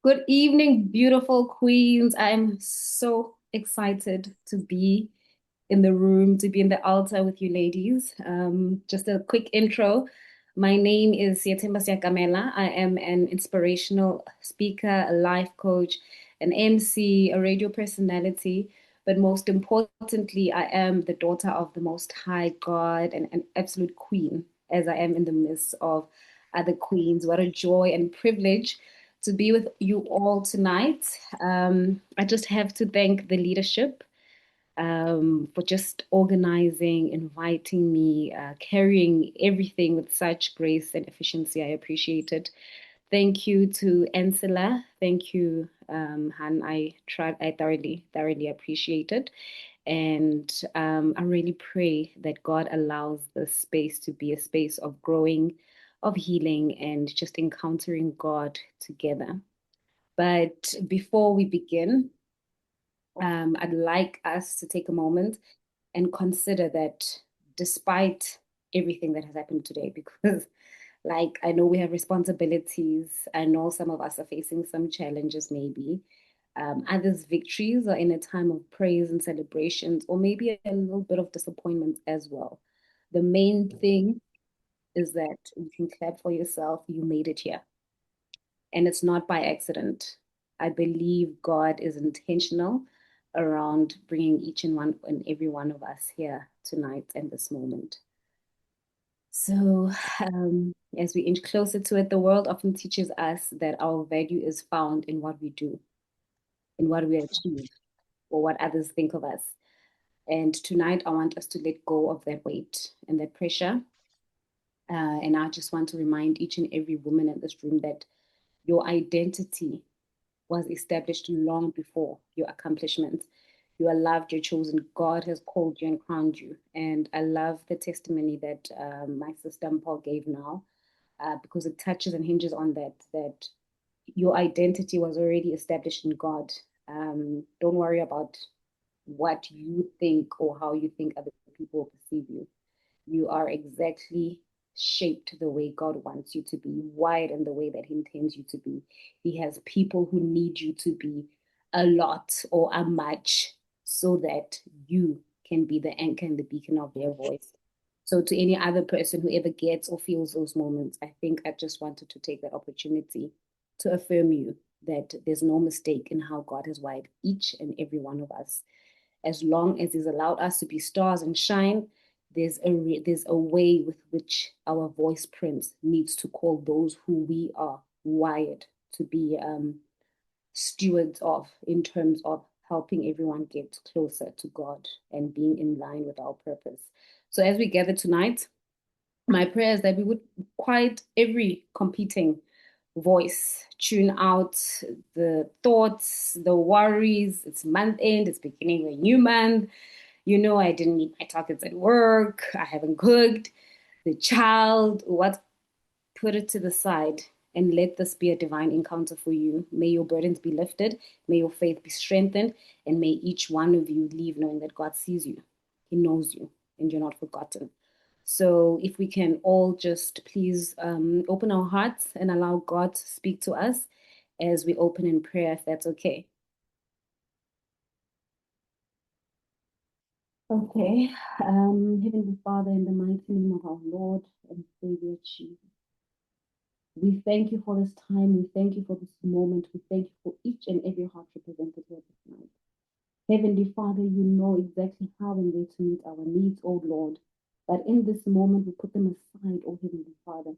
Good evening, beautiful queens. I'm so excited to be in the room, to be in the altar with you ladies. Just a quick intro. My name is Seakamela. I am an inspirational speaker, a life coach, an MC, a radio personality, but most importantly, I am the daughter of the Most High God and an absolute queen, as I am in the midst of other queens. What a joy and privilege to be with you all tonight. I just have to thank the leadership for just organizing, inviting me, carrying everything with such grace and efficiency. I appreciate it. Thank you to Ansela. Thank you, Han. I thoroughly appreciate it. And I really pray that God allows this space to be a space of growing, of healing, and just encountering God together. But before we begin, I'd like us to take a moment and consider that despite everything that has happened today, because like I know we have responsibilities, I know some of us are facing some challenges, maybe. Others' victories are in a time of praise and celebrations, or maybe a little bit of disappointment as well. The main thing is that you can clap for yourself, you made it here. And it's not by accident. I believe God is intentional around bringing each and every one of us here tonight and this moment. So, as we inch closer to it, the world often teaches us that our value is found in what we do, in what we achieve, or what others think of us. And tonight, I want us to let go of that weight and that pressure. And I just want to remind each and every woman in this room that your identity was established long before your accomplishments. You are loved, you're chosen. God has called you and crowned you. And I love the testimony that my sister Paul gave now, because it touches and hinges on that your identity was already established in God. Don't worry about what you think or how you think other people perceive you. You are exactly shaped the way God wants you to be, wired in the way that He intends you to be. He has people who need you to be a lot or a much so that you can be the anchor and the beacon of their voice. So, to any other person who ever gets or feels those moments, I think I just wanted to take that opportunity to affirm you that there's no mistake in how God has wired each and every one of us. As long as He's allowed us to be stars and shine, there's a way with which our voice prints needs to call those who we are wired to be stewards of, in terms of helping everyone get closer to God and being in line with our purpose. So as we gather tonight, my prayer is that we would quiet every competing voice, tune out the thoughts, the worries. It's month end, it's beginning of a new month. I didn't meet my targets at work, I haven't cooked, the child, what, put it to the side and let this be a divine encounter for you. May your burdens be lifted, may your faith be strengthened, and may each one of you leave knowing that God sees you, He knows you, and you're not forgotten. So, if we can all just please open our hearts and allow God to speak to us as we open in prayer, if that's okay. Okay. Heavenly Father, in the mighty name of our Lord and Savior Jesus, we thank you for this time. We thank you for this moment. We thank you for each and every heart represented here tonight. Heavenly Father, you know exactly how and where to meet our needs, oh Lord. But in this moment, we put them aside, oh Heavenly Father.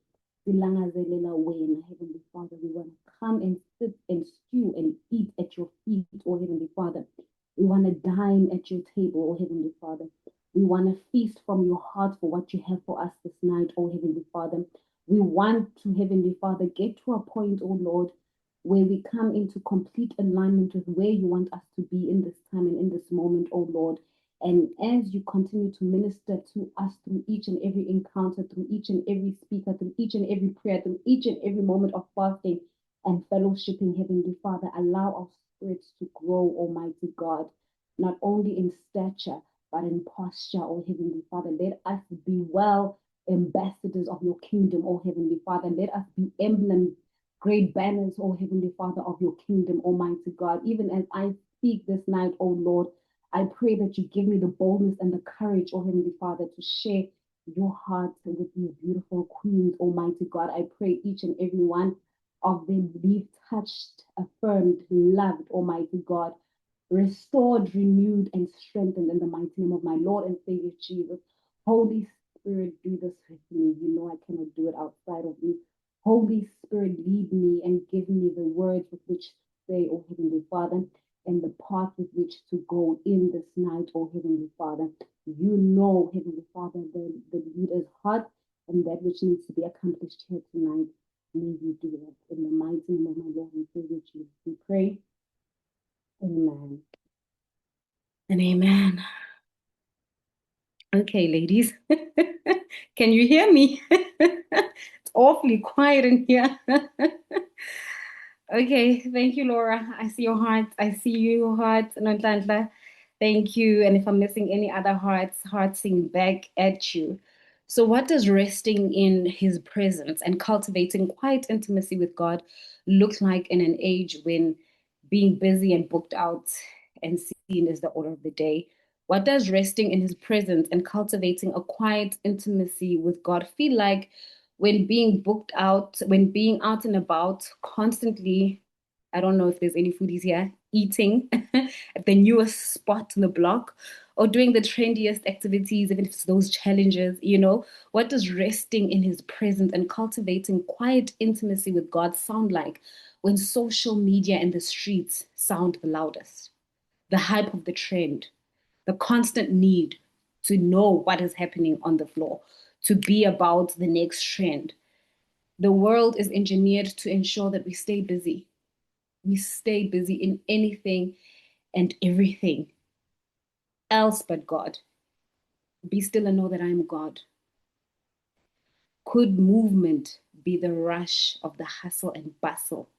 Silangazelela wena, Heavenly Father. We want to come and sit and stew and eat at your feet, oh Heavenly Father. We want to dine at your table, oh Heavenly Father. We want to feast from your heart for what you have for us this night, oh Heavenly Father. We want to, Heavenly Father, get to a point, oh Lord, where we come into complete alignment with where you want us to be in this time and in this moment, oh Lord. And as you continue to minister to us through each and every encounter, through each and every speaker, through each and every prayer, through each and every moment of fasting and fellowshipping, Heavenly Father, allow our spirits to grow, Almighty God, not only in stature, but in posture, oh Heavenly Father. Let us be well ambassadors of your kingdom, oh Heavenly Father. Let us be emblems great banners, oh Heavenly Father, of your kingdom, Almighty God. Even as I speak this night, oh Lord, I pray that you give me the boldness and the courage, oh Heavenly Father, to share your heart with these beautiful queens, Almighty God. I pray each and every one of them leave touched, affirmed, loved, Almighty God, restored, renewed, and strengthened in the mighty name of my Lord and Savior Jesus. Holy Spirit, do this with me. You know I cannot do it outside of you. Holy Spirit, lead me and give me the words with which to say, oh Heavenly Father, and the path with which to go in this night, oh Heavenly Father. You know, Heavenly Father, the leader's heart and that which needs to be accomplished here tonight. May you do that in the mighty name of my Lord and Savior Jesus. We pray. Amen. And amen. Okay, ladies. Can you hear me? It's awfully quiet in here. Okay, thank you, Laura. I see your heart. I see you, heart, Nonhlanhla. Thank you. And if I'm missing any other hearts sing back at you. So, what does resting in his presence and cultivating quiet intimacy with God look like in an age when being busy and booked out and seen is the order of the day? What does resting in his presence and cultivating a quiet intimacy with God feel like when being booked out, when being out and about constantly? I don't know if there's any foodies here, eating at the newest spot on the block or doing the trendiest activities, even if it's those challenges, what does resting in his presence and cultivating quiet intimacy with God sound like when social media and the streets sound the loudest? The hype of the trend, the constant need to know what is happening on the floor, to be about the next trend. The world is engineered to ensure that we stay busy. We stay busy in anything and everything else but God. Be still and know that I am God. Could movement be the rush of the hustle and bustle,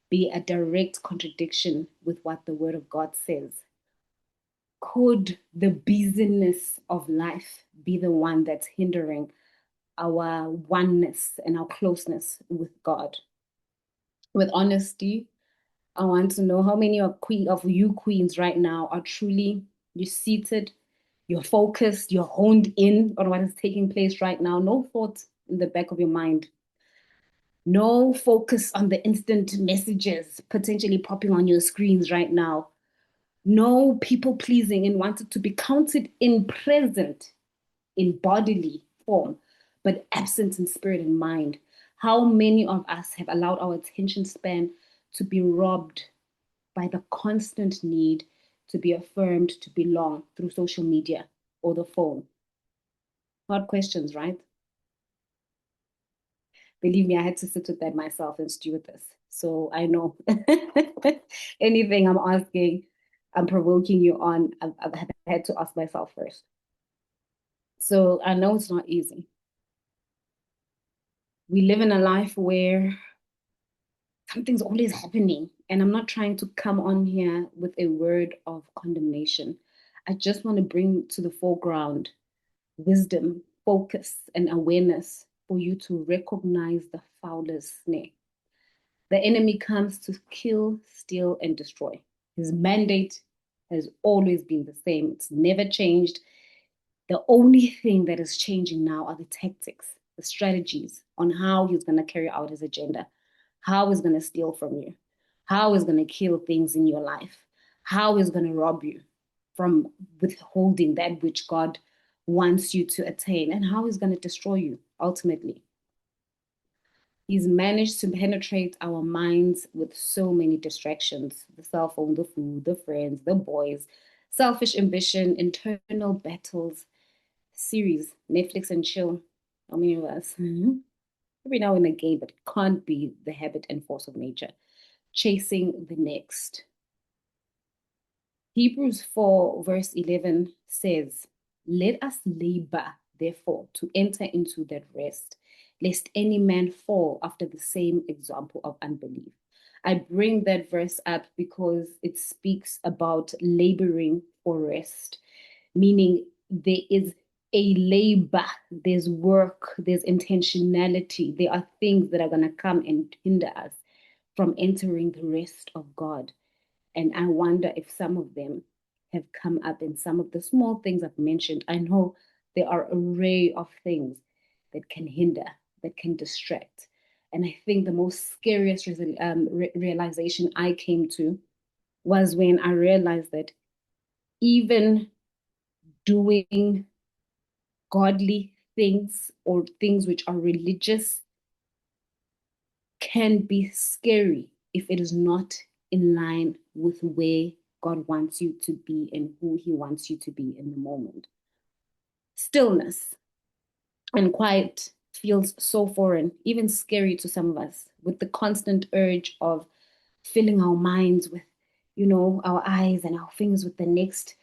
be a direct contradiction with what the Word of God says? Could the busyness of life be the one that's hindering our oneness and our closeness with God? With honesty, I want to know how many of you queens right now are truly, you're seated, you're focused, you're honed in on what is taking place right now. No thought in the back of your mind. No focus on the instant messages potentially popping on your screens right now. No people pleasing and wanted to be counted in present in bodily form, but absent in spirit and mind. How many of us have allowed our attention span to be robbed by the constant need to be affirmed, to belong through social media or the phone? Hard questions, right? Believe me, I had to sit with that myself and stew with this. So I know anything I'm asking, I'm provoking you on, I've had to ask myself first. So I know it's not easy. We live in a life where something's always happening. And I'm not trying to come on here with a word of condemnation. I just want to bring to the foreground wisdom, focus, and awareness for you to recognize the fowler's snare. The enemy comes to kill, steal, and destroy. His mandate has always been the same, it's never changed. The only thing that is changing now are the tactics, the strategies on how he's going to carry out his agenda, how he's going to steal from you, how he's going to kill things in your life, how he's going to rob you from withholding that which God wants you to attain, and how he's going to destroy you ultimately. He's managed to penetrate our minds with so many distractions: the cell phone, the food, the friends, the boys, selfish ambition, internal battles, series, Netflix and chill. How many of us? Every now and again, but it can't be the habit and force of nature. Chasing the next. Hebrews 4, verse 11 says, "Let us labor, therefore, to enter into that rest, lest any man fall after the same example of unbelief." I bring that verse up because it speaks about laboring for rest, meaning there is a labor, there's work, there's intentionality, there are things that are going to come and hinder us. from entering the rest of God. And I wonder if some of them have come up in some of the small things I've mentioned. I know there are an array of things that can hinder, that can distract. And I think the most scariest realization I came to was when I realized that even doing godly things or things which are religious can be scary if it is not in line with where God wants you to be and who He wants you to be in the moment. Stillness and quiet feels so foreign, even scary to some of us, with the constant urge of filling our minds with, our eyes and our fingers with the next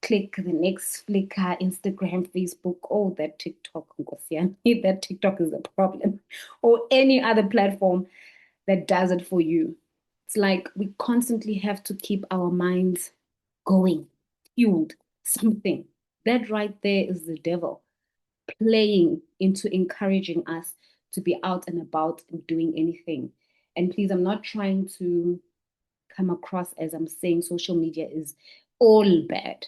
click, the next flicker, Instagram, Facebook, oh, that TikTok, that TikTok is a problem, or any other platform that does it for you. It's like we constantly have to keep our minds going, fueled, something. That right there is the devil playing into encouraging us to be out and about and doing anything. And please, I'm not trying to come across as I'm saying social media is all bad,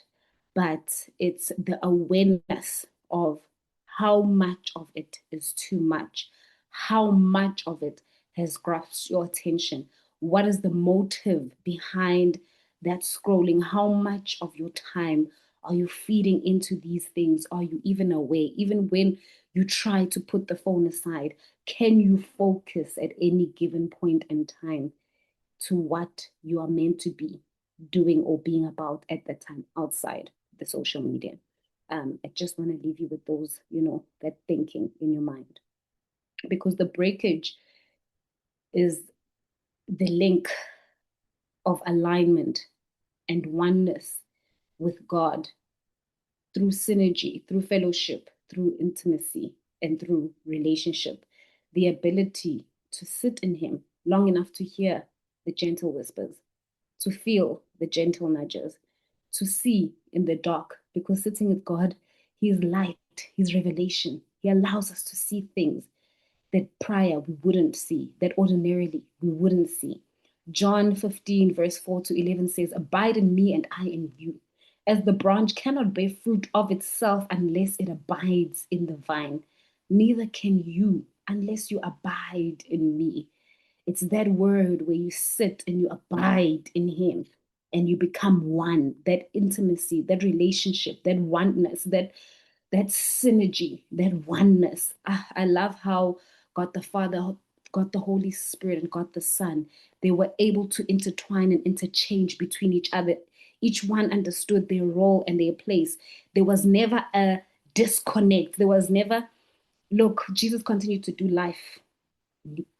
but it's the awareness of how much of it is too much, how much of it has grasped your attention. What is the motive behind that scrolling? How much of your time are you feeding into these things? Are you even aware? Even when you try to put the phone aside, can you focus at any given point in time to what you are meant to be doing or being about at that time outside the social media? I just want to leave you with those, that thinking in your mind, because the breakage is the link of alignment and oneness with God through synergy, through fellowship, through intimacy, and through relationship. The ability to sit in Him long enough to hear the gentle whispers, to feel the gentle nudges, to see in the dark, because sitting with God, He is light, He's revelation. He allows us to see things that prior we wouldn't see, that ordinarily we wouldn't see. John 15, verse 4 to 11 says, "Abide in me and I in you. As the branch cannot bear fruit of itself unless it abides in the vine, neither can you unless you abide in me." It's that word where you sit and you abide in Him and you become one, that intimacy, that relationship, that oneness, that synergy, that oneness. I love how God the Father, God the Holy Spirit, and God the Son, they were able to intertwine and interchange between each other. Each one understood their role and their place. There was never a disconnect. There was never, look, Jesus continued to do life.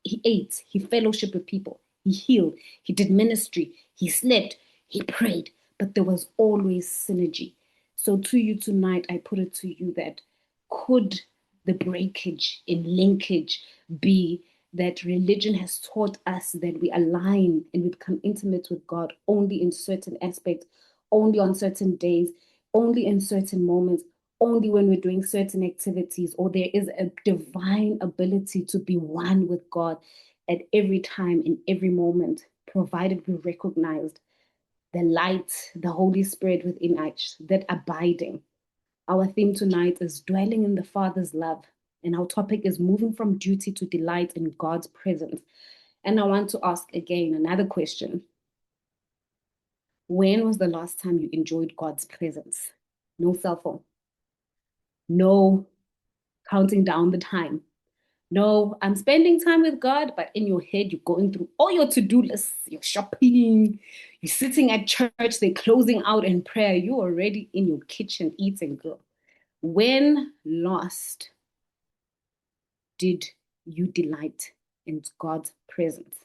He ate, he fellowshiped with people, he healed, he did ministry, he slept, he prayed, but there was always synergy. So to you tonight, I put it to you that could the breakage in linkage be that religion has taught us that we align and we become intimate with God only in certain aspects, only on certain days, only in certain moments, only when we're doing certain activities, or there is a divine ability to be one with God at every time, in every moment, provided we recognized the light, the Holy Spirit within us, that abiding. Our theme tonight is dwelling in the Father's love, and our topic is moving from duty to delight in God's presence. And I want to ask again another question. When was the last time you enjoyed God's presence? No cell phone, no counting down the time. No, I'm spending time with God, but in your head, you're going through all your to-do lists, you're shopping, you're sitting at church, they're closing out in prayer, you're already in your kitchen eating, girl. When last did you delight in God's presence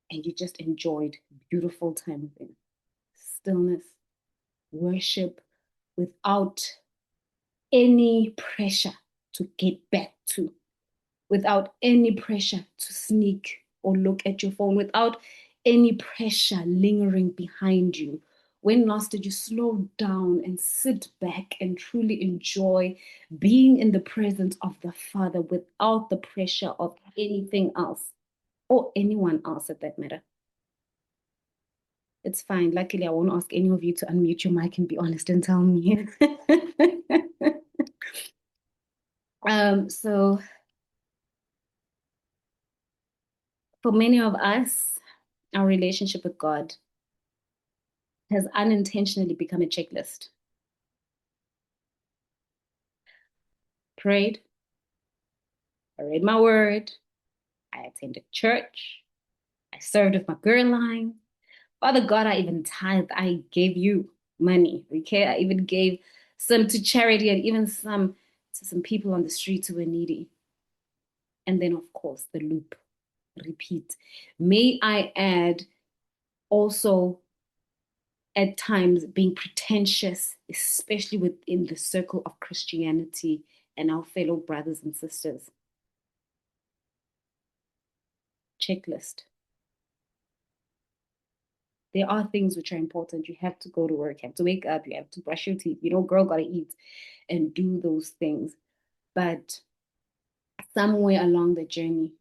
and you just enjoyed beautiful time with Him? Stillness, worship, without any pressure to get back to, without any pressure to sneak or look at your phone, without any pressure lingering behind you. When last did you slow down and sit back and truly enjoy being in the presence of the Father without the pressure of anything else? or anyone else at that matter. It's fine. Luckily, I won't ask any of you to unmute your mic and be honest and tell me. So for many of us, our relationship with God has unintentionally become a checklist. Prayed, I read my word, I attended church, I served with my girl line. Father God, I even tithed, I gave you money, okay? I even gave some to charity and even some to some people on the streets who were needy. And then, of course, the loop, repeat. May I add also at times being pretentious, especially within the circle of Christianity and our fellow brothers and sisters. Checklist. There are things which are important. You have to go to work, you have to wake up, you have to brush your teeth. You know, girl gotta eat and do those things. But somewhere along the journey,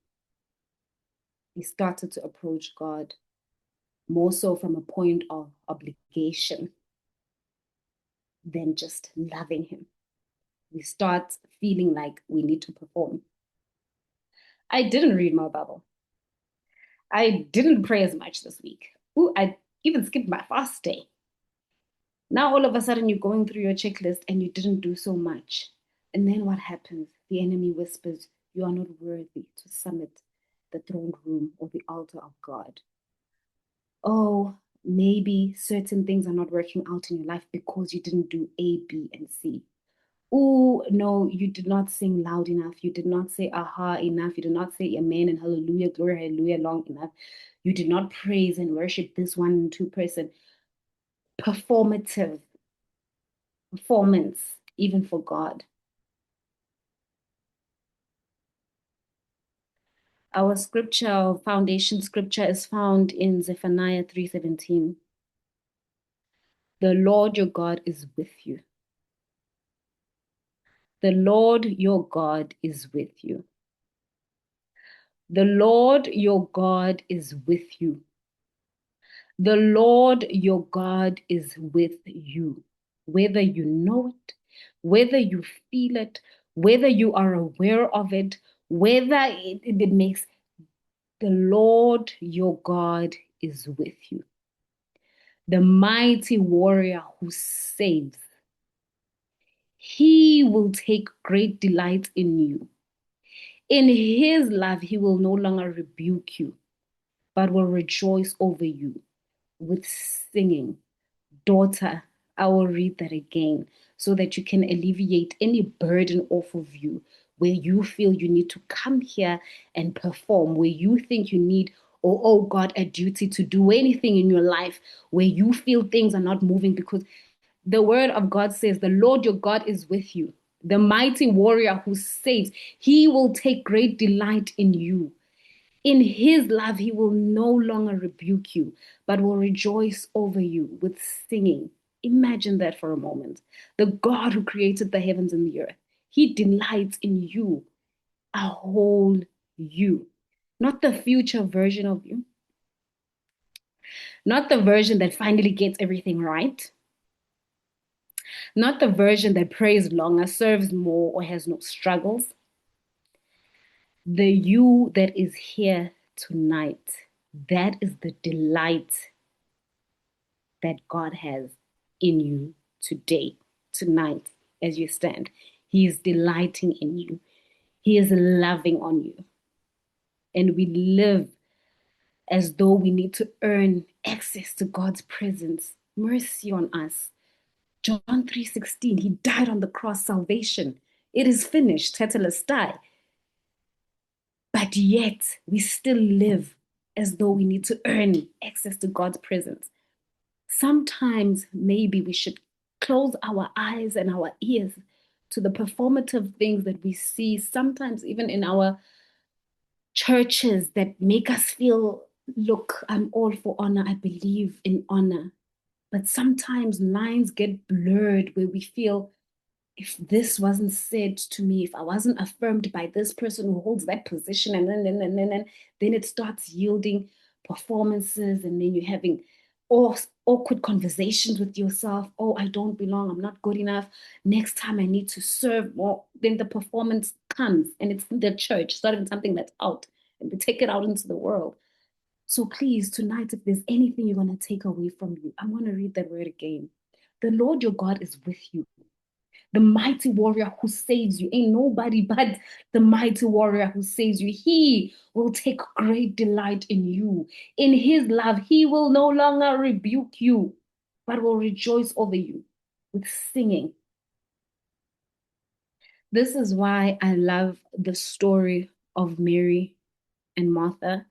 we started to approach God more so from a point of obligation than just loving Him. We start feeling like we need to perform. I didn't read my Bible. I didn't pray as much this week. Ooh, I even skipped my fast day. Now all of a sudden you're going through your checklist and you didn't do so much. And then what happens? The enemy whispers, you are not worthy to summit the throne room or the altar of God. Oh, maybe certain things are not working out in your life because you didn't do A, B, and C. Oh, no, you did not sing loud enough. You did not say aha enough. You did not say amen and hallelujah, glory, hallelujah long enough. You did not praise and worship this one and two person. Performative performance, even for God. Our scripture, our foundation scripture is found in Zephaniah 3:17. The Lord your God is with you. The Lord your God is with you. The Lord your God is with you. The Lord your God is with you. Whether you know it, whether you feel it, whether you are aware of it, whether it makes the Lord your God is with you. The mighty warrior who saves. He will take great delight in you. In his love, he will no longer rebuke you, but will rejoice over you with singing. Daughter, I will read that again so that you can alleviate any burden off of you where you feel you need to come here and perform, where you think you need, oh God, a duty to do anything in your life, where you feel things are not moving because the word of God says, the Lord your God is with you, the mighty warrior who saves. He will take great delight in you. In his love, he will no longer rebuke you, but will rejoice over you with singing. Imagine that for a moment. The God who created the heavens and the earth, he delights in you, a whole you, not the future version of you, not the version that finally gets everything right, not the version that prays longer, serves more, or has no struggles. The you that is here tonight, that is the delight that God has in you today, tonight, as you stand. He is delighting in you, He is loving on you. And we live as though we need to earn access to God's presence. Mercy on us. John 3:16, He died on the cross, salvation. It is finished, tetelestai. But yet we still live as though we need to earn access to God's presence. Sometimes maybe we should close our eyes and our ears to the performative things that we see, sometimes even in our churches that make us feel, look, I'm all for honor, I believe in honor. But sometimes lines get blurred where we feel if this wasn't said to me, if I wasn't affirmed by this person who holds that position, and then it starts yielding performances, and then you're having awkward conversations with yourself. Oh, I don't belong. I'm not good enough. Next time I need to serve more. Then the performance comes, and it's in the church, it's not even something that's out, and they take it out into the world. So please, tonight, if there's anything you're going to take away from you, I'm going to read that word again. The Lord your God is with you, the mighty warrior who saves you. Ain't nobody but the mighty warrior who saves you. He will take great delight in you. In his love, he will no longer rebuke you, but will rejoice over you with singing. This is why I love the story of Mary and Martha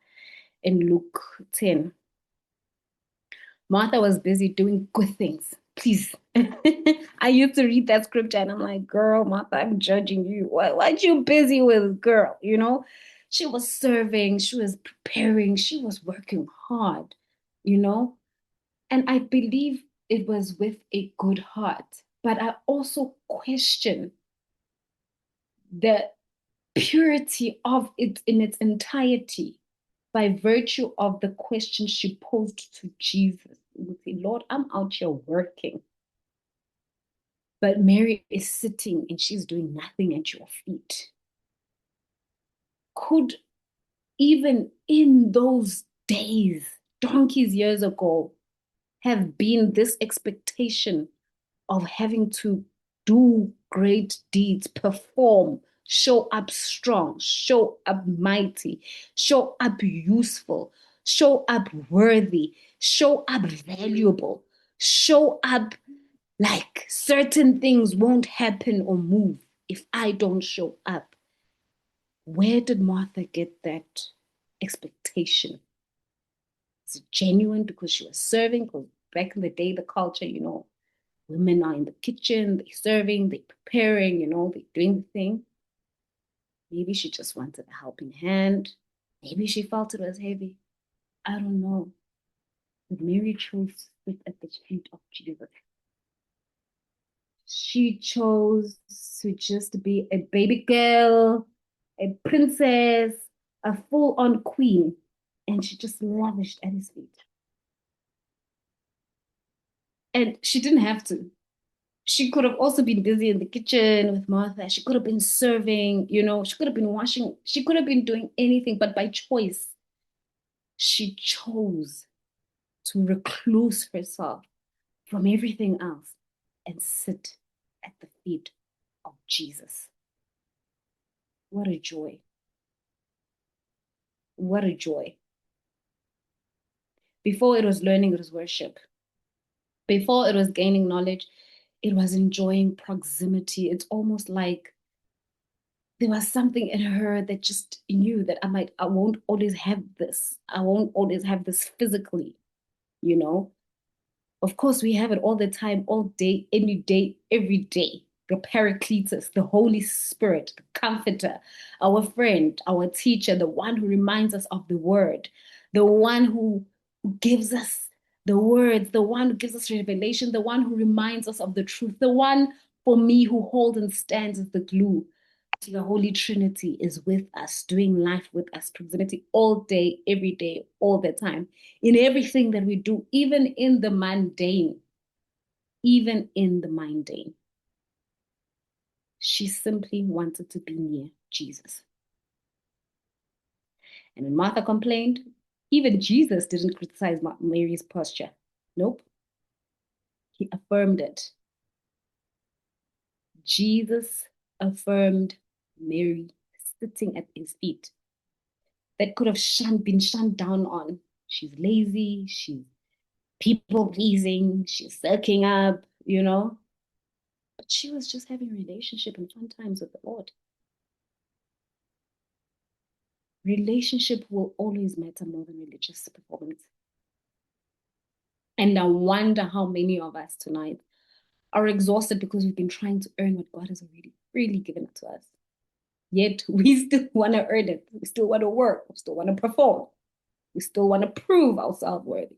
in Luke 10. Martha was busy doing good things. Please. I used to read that scripture and I'm like, girl, Martha, I'm judging you. What you busy with, girl? You know, she was serving, she was preparing, she was working hard, you know? And I believe it was with a good heart. But I also question the purity of it in its entirety by virtue of the question she posed to Jesus. You would say, Lord, I'm out here working. But Mary is sitting and she's doing nothing at your feet. Could even in those days, donkeys years ago, have been this expectation of having to do great deeds, perform, show up strong, show up mighty, show up useful, show up worthy, show up valuable, show up like certain things won't happen or move if I don't show up. Where did Martha get that expectation? Is it genuine because she was serving? Because back in the day, the culture, women are in the kitchen, they're serving, they're preparing, they're doing the thing. Maybe she just wanted a helping hand. Maybe she felt it was heavy. I don't know. But Mary chose to sit at the feet of Jesus. She chose to just be a baby girl, a princess, a full on queen. And she just lavished at his feet. And she didn't have to. She could have also been busy in the kitchen with Martha. She could have been serving, she could have been washing. She could have been doing anything, but by choice, she chose to recluse herself from everything else and sit at the feet of Jesus. What a joy. What a joy. Before it was learning, it was worship. Before it was gaining knowledge, it was enjoying proximity. It's almost like there was something in her that just knew that I won't always have this. I won't always have this physically, you know? Of course, we have it all the time, all day, every day. The Paracletus, the Holy Spirit, the Comforter, our friend, our teacher, the one who reminds us of the word, the one who gives us the words, the one who gives us revelation, the one who reminds us of the truth, the one for me who holds and stands as the glue. The Holy Trinity is with us, doing life with us, proximity all day, every day, all the time, in everything that we do, even in the mundane, even in the mundane. She simply wanted to be near Jesus. And when Martha complained, even Jesus didn't criticize Mary's posture. Nope. He affirmed it. Jesus affirmed Mary sitting at his feet. That could have been shunned down on. She's lazy, she's people pleasing, she's sucking up, But she was just having a relationship and fun times with the Lord. Relationship will always matter more than religious performance. And I wonder how many of us tonight are exhausted because we've been trying to earn what God has already really given it to us. Yet we still want to earn it. We still want to work. We still want to perform. We still want to prove ourselves worthy.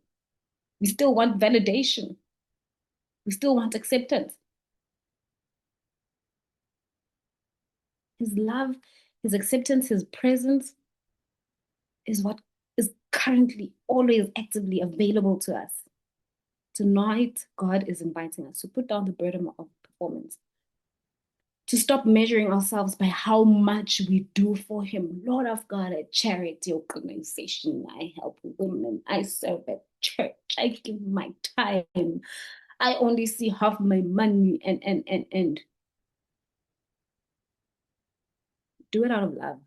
We still want validation. We still want acceptance. His love, his acceptance, his presence is what is currently always actively available to us. Tonight, God is inviting us to put down the burden of performance, to stop measuring ourselves by how much we do for Him. Lord, I've got a charity organization. I help women. I serve at church. I give my time. I only see half my money and do it out of love.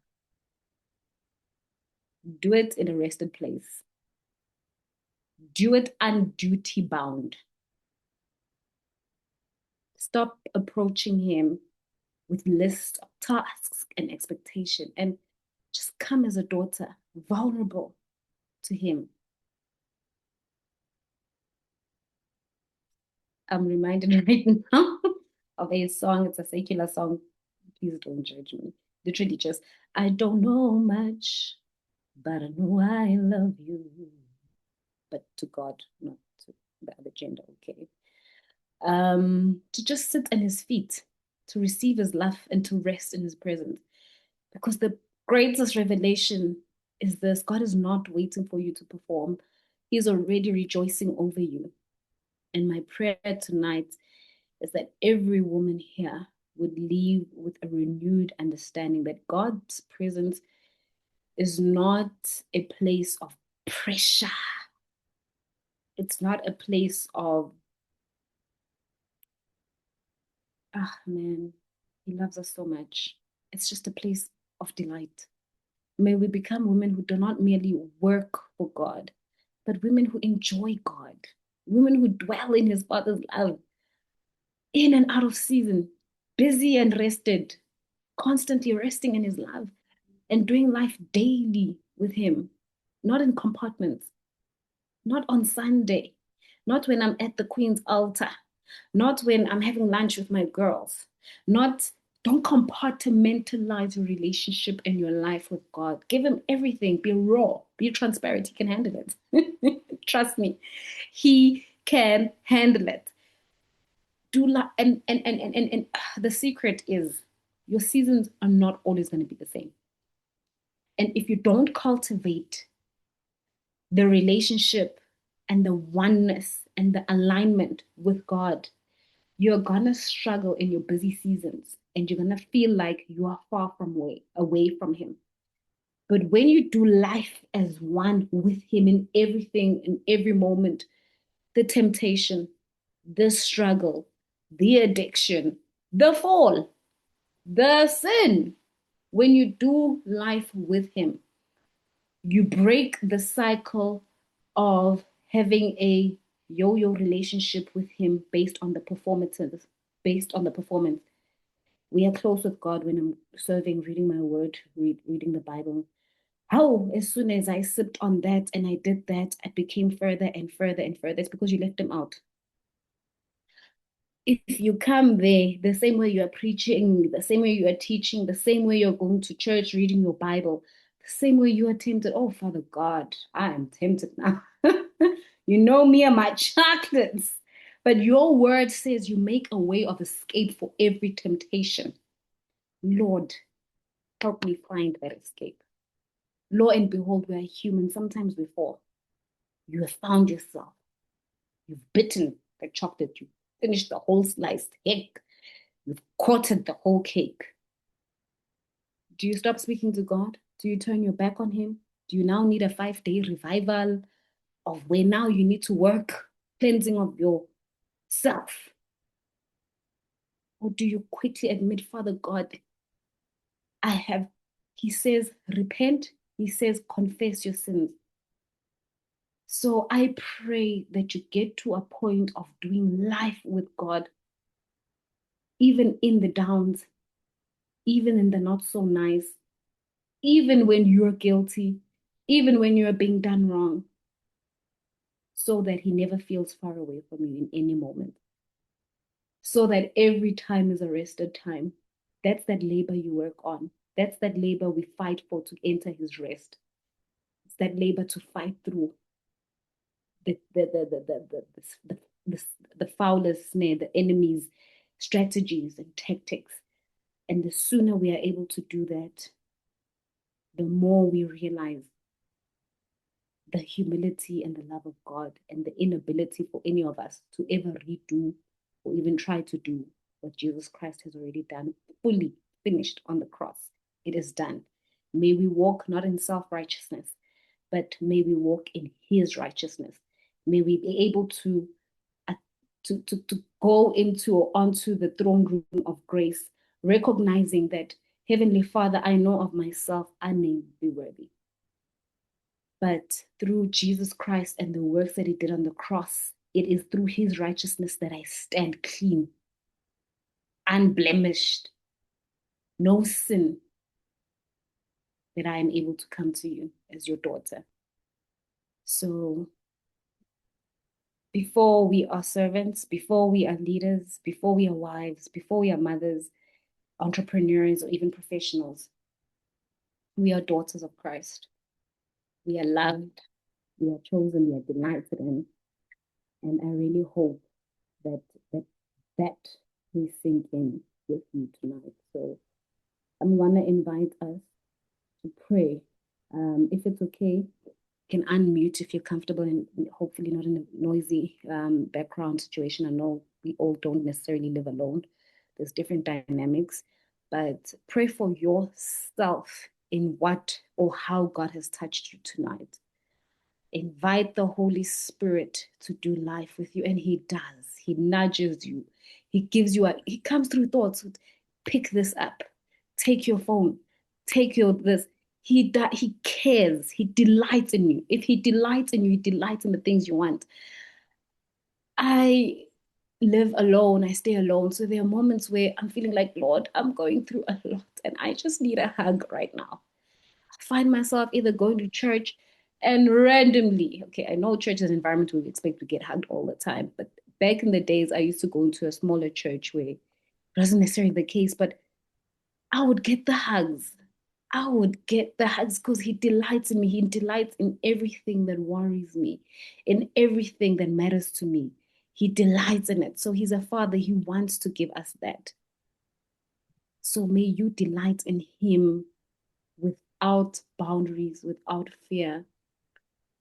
Do it in a rested place. Do it unduty bound. Stop approaching Him with lists of tasks and expectation and just come as a daughter, vulnerable to Him. I'm reminded right now of a song. It's a secular song. Please don't judge me. Literally just, I don't know much, but I know I love you. But to God, not to the other gender, okay? To just sit at His feet, to receive His love and to rest in His presence. Because the greatest revelation is this: God is not waiting for you to perform, He's already rejoicing over you. And my prayer tonight is that every woman here would leave with a renewed understanding that God's presence is not a place of pressure. It's not a place of, ah, man, He loves us so much. It's just a place of delight. May we become women who do not merely work for God, but women who enjoy God, women who dwell in His Father's love, in and out of season, busy and rested, constantly resting in His love and doing life daily with Him, not in compartments, not on Sunday, not when I'm at the Queen's altar, not when I'm having lunch with my girls, not don't compartmentalize your relationship and your life with God. Give Him everything. Be raw. Be transparent. He can handle it. Trust me. He can handle it. The secret is your seasons are not always going to be the same. And if you don't cultivate the relationship and the oneness and the alignment with God, you're gonna struggle in your busy seasons and you're gonna feel like you are far from away from Him. But when you do life as one with Him in everything, in every moment, the temptation, the struggle, the addiction, the fall, the sin, when you do life with Him, you break the cycle of having a yo-yo relationship with Him based on the performances, based on the performance. We are close with God when I'm serving, reading my word, reading the Bible. How, as soon as I sipped on that and I did that, I became further and further and further. It's because you left Him out. If you come there, the same way you are preaching, the same way you are teaching, the same way you're going to church, reading your Bible, the same way you are tempted. Oh, Father God, I am tempted now. You know me and my chocolates. But your word says you make a way of escape for every temptation. Lord, help me find that escape. Lo and behold, we are human. Sometimes we fall. You have found yourself. You've bitten the chocolate. You finished the whole slice. Heck, you've quartered the whole cake. Do you stop speaking to God? Do you turn your back on Him? Do you now need a 5-day revival of where now you need to work, cleansing of yourself? Or do you quickly admit, Father God, I have, He says, repent. He says, confess your sins. So I pray that you get to a point of doing life with God, even in the downs, even in the not so nice, even when you're guilty, even when you're being done wrong, so that He never feels far away from you in any moment. So that every time is a rested time. That's that labor you work on. That's that labor we fight for to enter His rest. It's that labor to fight through the the the the the the, the, the, the foulest snare, the enemy's strategies and tactics, And the sooner we are able to do that, the more we realize the humility and the love of God and the inability for any of us to ever redo or even try to do what Jesus Christ has already done, fully finished on the cross. It is done. May we walk not in self righteousness, but may we walk in His righteousness. May we be able to go into or onto the throne room of grace, recognizing that, Heavenly Father, I know of myself, I may be worthy. But through Jesus Christ and the works that He did on the cross, it is through His righteousness that I stand clean, unblemished, no sin, that I am able to come to you as your daughter. So before we are servants, before we are leaders, before we are wives, before we are mothers, entrepreneurs, or even professionals, we are daughters of Christ. We are loved, we are chosen, we are delighted in. And I really hope that that that we sink in with you tonight. So I'm gonna invite us to pray. If it's okay, you can unmute if you're comfortable and hopefully not in a noisy background situation. I know we all don't necessarily live alone. There's different dynamics, but pray for yourself in what or how God has touched you tonight. Invite the Holy Spirit to do life with you, and He does. He nudges you. He comes through thoughts. Pick this up. Take your phone. Take your this. He cares. He delights in you. If He delights in you, He delights in the things you want. I live alone. I stay alone. So there are moments where I'm feeling like, Lord, I'm going through a lot and I just need a hug right now. I find myself either going to church and randomly, okay, I know church is an environment where we expect to get hugged all the time, but back in the days, I used to go into a smaller church where it wasn't necessarily the case, but I would get the hugs. I would get the hugs because He delights in me. He delights in everything that worries me, in everything that matters to me. He delights in it. So He's a father. He wants to give us that. So may you delight in Him without boundaries, without fear.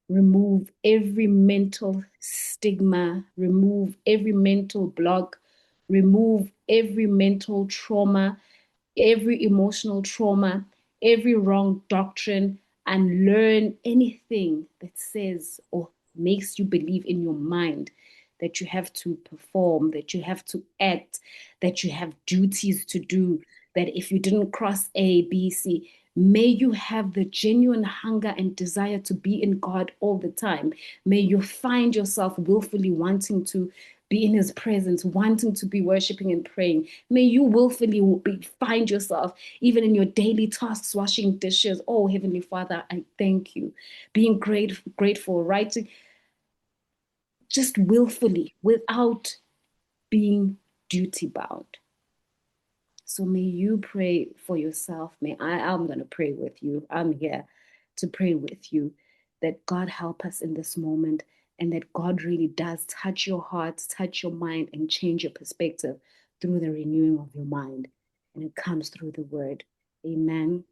Remove every mental stigma, remove every mental block, remove every mental trauma, every emotional trauma, every wrong doctrine, and learn anything that says or makes you believe in your mind that you have to perform, that you have to act, that you have duties to do, that if you didn't cross A, B, C, may you have the genuine hunger and desire to be in God all the time. May you find yourself willfully wanting to be in His presence, wanting to be worshiping and praying. May you willfully find yourself, even in your daily tasks, washing dishes. Oh, Heavenly Father, I thank you. Being grateful, writing, just willfully, without being duty bound. So may you pray for yourself. I'm going to pray with you. I'm here to pray with you that God help us in this moment and that God really does touch your heart, touch your mind, and change your perspective through the renewing of your mind. And it comes through the word. Amen.